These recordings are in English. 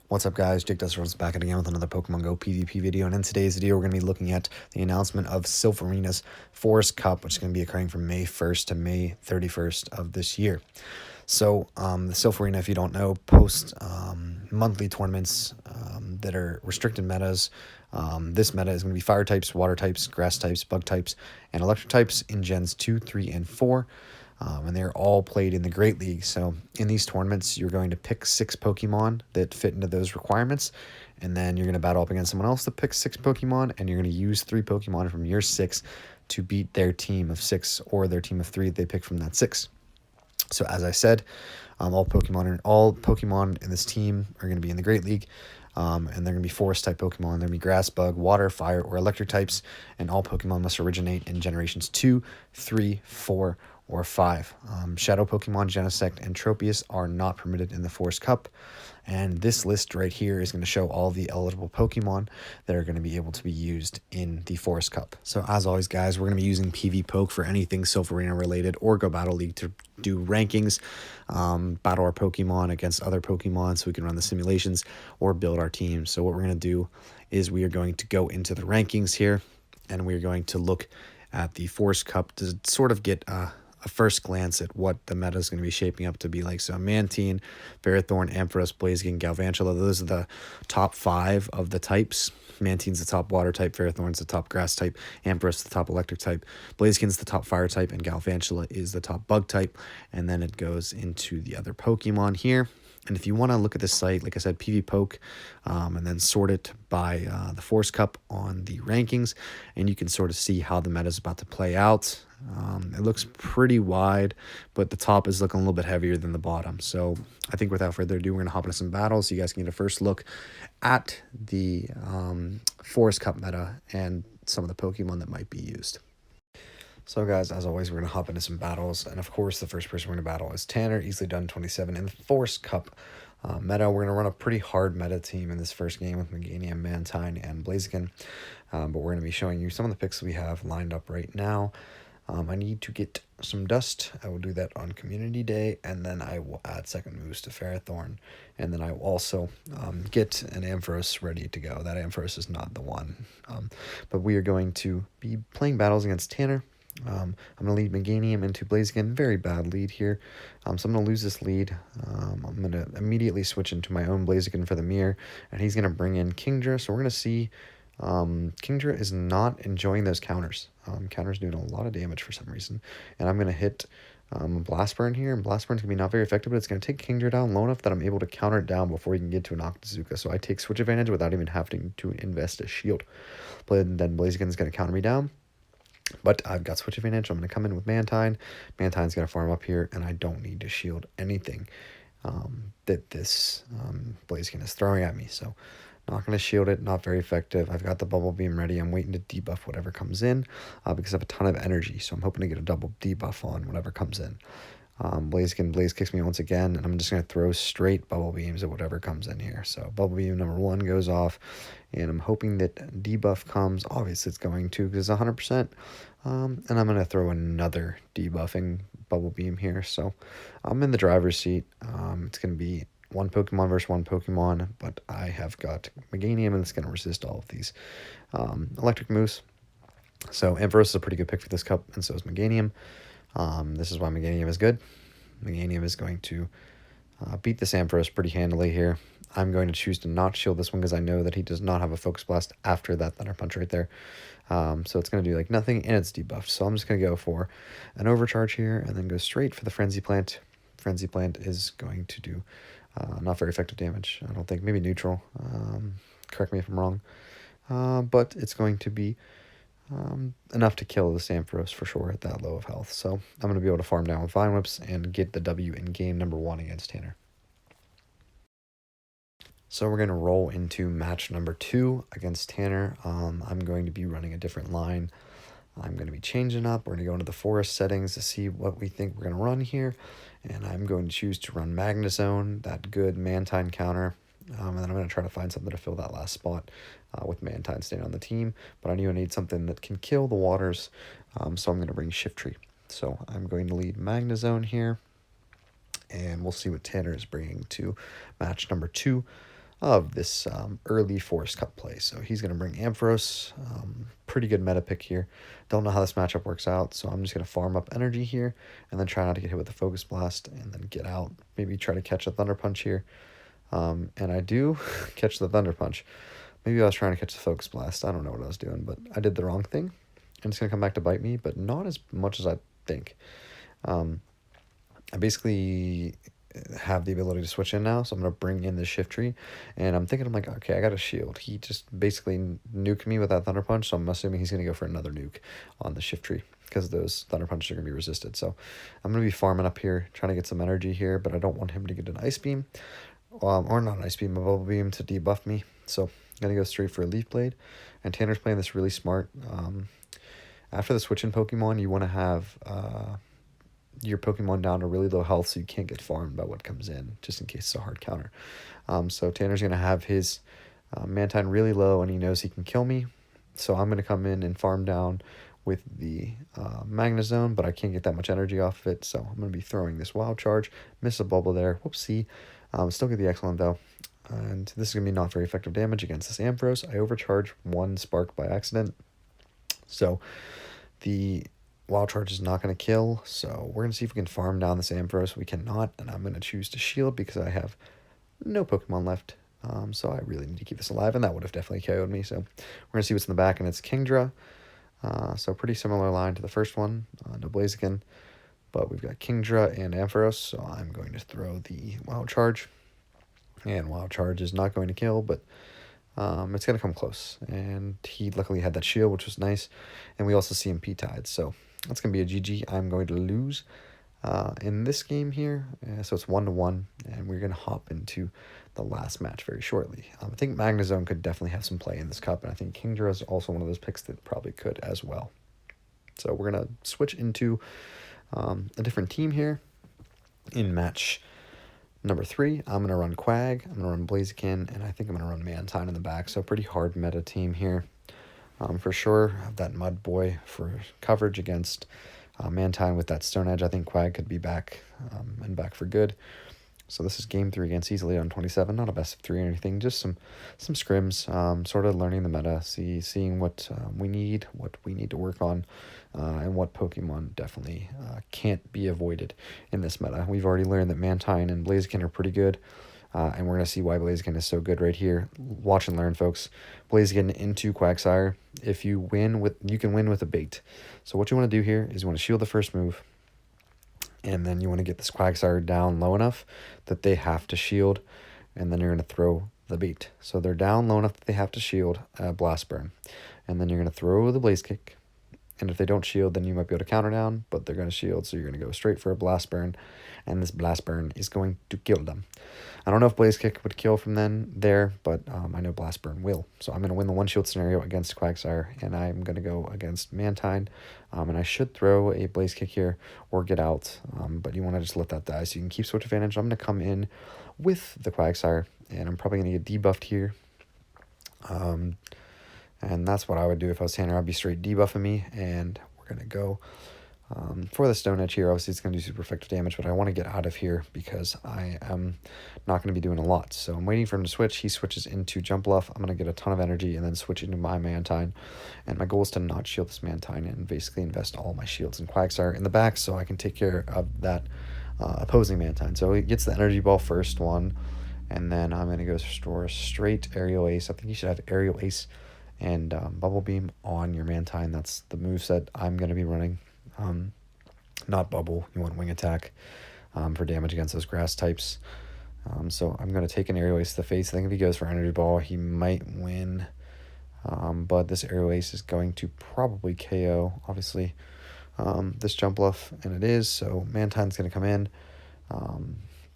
What's up, guys? Jake Duster's back again with another Pokemon Go PvP video, and in today's video we're going to be looking at the announcement of Silpharina's Forest Cup, which is going to be occurring from May 1st to May 31st of this year. So the Silpharina, if you don't know, posts monthly tournaments that are restricted metas. This meta is going to be fire types, water types, grass types, bug types, and electric types in gens 2, 3, and 4. And they're all played in the Great League. So in these tournaments, you're going to pick 6 Pokemon that fit into those requirements, and then you're going to battle up against someone else that picks 6 Pokemon, and you're going to use 3 Pokemon from your 6 to beat their team of 6 or their team of 3 that they pick from that 6. So as I said, all Pokemon in this team are going to be in the Great League. And they're going to be forest type Pokemon. They're going to be grass, bug, water, fire, or electric types. And all Pokemon must originate in generations 2, 3, 4, or 5. Shadow Pokemon, Genesect, and Tropius are not permitted in the Forest Cup. And this list right here is going to show all the eligible Pokemon that are going to be able to be used in the Forest Cup. So as always, guys, we're going to be using PV Poke for anything Silpharina related, or Go Battle League to do rankings, battle our Pokemon against other Pokemon so we can run the simulations or build our teams. So what we're going to do is we are going to go into the rankings here, and we're going to look at the Forest Cup to sort of get a first glance at what the meta is going to be shaping up to be like. So Mantine, Ferrothorn, Ampharos, Blaziken, Galvantula, those are the top 5 of the types. Mantine's the top water type, Ferrothorn's the top grass type, Ampharos the top electric type, Blaziken's the top fire type, and Galvantula is the top bug type. And then it goes into the other Pokemon here. And if you want to look at this site, like I said, PV Poke, and then sort it by the Forest Cup on the rankings, and you can sort of see how the meta is about to play out. It looks pretty wide, but the top is looking a little bit heavier than the bottom. So I think without further ado, we're going to hop into some battles so you guys can get a first look at the Forest Cup meta and some of the Pokemon that might be used. So guys, as always, we're going to hop into some battles, and of course the first person we're going to battle is Tanner, easily done 27 in the Forest Cup meta. We're going to run a pretty hard meta team in this first game with Meganium, Mantine, and Blaziken, but we're going to be showing you some of the picks we have lined up right now. I need to get some dust. I will do that on Community Day, and then I will add second moves to Ferrothorn, and then I will also get an Ampharos ready to go. That Ampharos is not the one, but we are going to be playing battles against Tanner. I'm going to lead Meganium into Blaziken. Very bad lead here. So I'm going to lose this lead. I'm going to immediately switch into my own Blaziken for the mirror, and he's going to bring in Kingdra. So we're going to see Kingdra is not enjoying those counters. Counter's doing a lot of damage for some reason. And I'm going to hit Blast Burn here, and Blast Burn's going to be not very effective, but it's going to take Kingdra down low enough that I'm able to counter it down before he can get to an Octazooka. So I take Switch Advantage without even having to invest a shield. Then Blaziken's going to counter me down. But I've got Switch Advantage. I'm going to come in with Mantine. Mantine's going to farm up here, and I don't need to shield anything that this Blaziken is throwing at me. So not going to shield it. Not very effective. I've got the Bubble Beam ready. I'm waiting to debuff whatever comes in because I have a ton of energy. So I'm hoping to get a double debuff on whatever comes in. Blaze kicks me once again, and I'm just going to throw straight Bubble Beams at whatever comes in here. So Bubble Beam number 1 goes off, and I'm hoping that debuff comes. Obviously it's going to because it's 100%. And I'm going to throw another debuffing Bubble Beam here. So I'm in the driver's seat. It's going to be one Pokemon versus one Pokemon, but I have got Meganium, and it's going to resist all of these electric moves. So Ampharos is a pretty good pick for this cup, and so is Meganium. This is why Meganium is good. Meganium is going to beat this Ampharos pretty handily here. I'm going to choose to not shield this one because I know that he does not have a Focus Blast after that Thunder Punch right there. So it's going to do like nothing, and it's debuffed. So I'm just going to go for an Overcharge here and then go straight for the Frenzy Plant. Frenzy Plant is going to do not very effective damage. I don't think. Maybe neutral. Correct me if I'm wrong. But it's going to be enough to kill the Ampharos for sure at that low of health. So I'm going to be able to farm down with Vine Whips and get the W in game number 1 against Tanner. So we're going to roll into match number 2 against Tanner. I'm going to be running a different line. I'm going to be changing up. We're going to go into the forest settings to see what we think we're going to run here. And I'm going to choose to run Magnezone, that good Mantine counter. And then I'm going to try to find something to fill that last spot with Mantine staying on the team. But I knew I need something that can kill the waters, so I'm going to bring Shiftry. So I'm going to lead Magnezone here, and we'll see what Tanner is bringing to match number 2. of this early Forest Cup play. So he's going to bring Ampharos. Pretty good meta pick here. Don't know how this matchup works out, so I'm just going to farm up energy here and then try not to get hit with the Focus Blast and then get out. Maybe try to catch a Thunder Punch here. And I do catch the Thunder Punch. Maybe I was trying to catch the Focus Blast. I don't know what I was doing, but I did the wrong thing. And it's going to come back to bite me, but not as much as I think. I basically have the ability to switch in now, so I'm going to bring in the Shift Tree, and I'm thinking, I'm like, okay, I got a shield. He just basically nuked me with that Thunder Punch, so I'm assuming he's going to go for another nuke on the Shift Tree, because those Thunder Punches are going to be resisted. So I'm going to be farming up here, trying to get some energy here, but I don't want him to get an Ice Beam, or not an Ice Beam, a Bubble Beam to debuff me. So I'm going to go straight for a Leaf Blade, and Tanner's playing this really smart. After the switch in Pokemon, you want to have your Pokemon down to really low health so you can't get farmed by what comes in, just in case it's a hard counter. So Tanner's going to have his Mantine really low, and he knows he can kill me. So I'm going to come in and farm down with the Magnezone, but I can't get that much energy off of it, so I'm going to be throwing this Wild Charge. Miss a bubble there. Whoopsie. Still get the Excellent, though. And this is going to be not very effective damage against this Ampharos. I overcharge one Spark by accident. So the Wild Charge is not going to kill, so we're going to see if we can farm down this Ampharos. We cannot, and I'm going to choose to shield because I have no Pokemon left. So I really need to keep this alive, and that would have definitely KO'd me. So we're going to see what's in the back, and it's Kingdra. So pretty similar line to the first one, no Blaziken. But we've got Kingdra and Ampharos, so I'm going to throw the Wild Charge. And Wild Charge is not going to kill, but it's going to come close. And he luckily had that shield, which was nice. And we also see him P-Tide, so that's going to be a GG. I'm going to lose in this game here. So it's 1-1, and we're going to hop into the last match very shortly. I think Magnezone could definitely have some play in this cup, and I think Kingdra is also one of those picks that probably could as well. So we're going to switch into a different team here in match number 3. I'm going to run Quag, I'm going to run Blaziken, and I think I'm going to run Mantine in the back. So pretty hard meta team here. For sure, that Mud Boy for coverage against Mantine with that Stone Edge. I think Quag could be back and back for good. So this is game 3 against Easily on 27. Not a best of 3 or anything, just some scrims, sort of learning the meta, seeing what we need to work on, and what Pokemon definitely can't be avoided in this meta. We've already learned that Mantine and Blaziken are pretty good, and we're going to see why Blaziken is so good right here. Watch and learn, folks. Blaziken into Quagsire. If you win you can win with a bait. So what you want to do here is you want to shield the first move, and then you want to get this Quagsire down low enough that they have to shield, and then you're going to throw the bait. So they're down low enough that they have to shield Blast Burn, and then you're going to throw the Blaze Kick. And if they don't shield, then you might be able to counter down, but they're going to shield, so you're going to go straight for a Blast Burn, and this Blast Burn is going to kill them. I don't know if Blaze Kick would kill from there, but I know Blast Burn will. So I'm going to win the one-shield scenario against Quagsire, and I'm going to go against Mantine, and I should throw a Blaze Kick here or get out, but you want to just let that die so you can keep switch advantage. I'm going to come in with the Quagsire, and I'm probably going to get debuffed here. And that's what I would do if I was Tanner. I'd be straight debuffing me, and we're going to go for the Stone Edge here. Obviously, it's going to do super effective damage, but I want to get out of here because I am not going to be doing a lot. So I'm waiting for him to switch. He switches into Jump Bluff. I'm going to get a ton of energy and then switch into my Mantine. And my goal is to not shield this Mantine and basically invest all my shields in Quagsire in the back so I can take care of that opposing Mantine. So he gets the Energy Ball first one, and then I'm going to go for straight Aerial Ace. I think you should have Aerial Ace and Bubble Beam on your Mantine. That's the moveset I'm going to be running. Not Bubble. You want Wing Attack for damage against those grass types. So I'm going to take an Aerial Ace to the face. I think if he goes for Energy Ball, he might win. But this Aerial Ace is going to probably KO, obviously, this Jump Bluff, and it is. So Mantine's going to come in.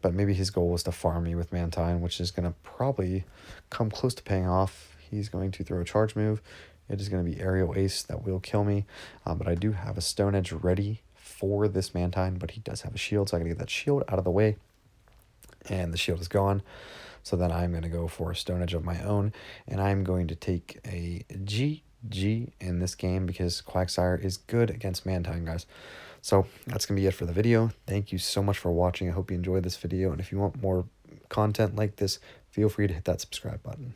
But maybe his goal was to farm me with Mantine, which is going to probably come close to paying off. He's going to throw a charge move. It is going to be Aerial Ace that will kill me. But I do have a Stone Edge ready for this Mantine, but he does have a shield, so I got to get that shield out of the way. And the shield is gone. So then I'm going to go for a Stone Edge of my own, and I'm going to take a GG in this game because Quagsire is good against Mantine, guys. So that's going to be it for the video. Thank you so much for watching. I hope you enjoyed this video, and if you want more content like this, feel free to hit that subscribe button.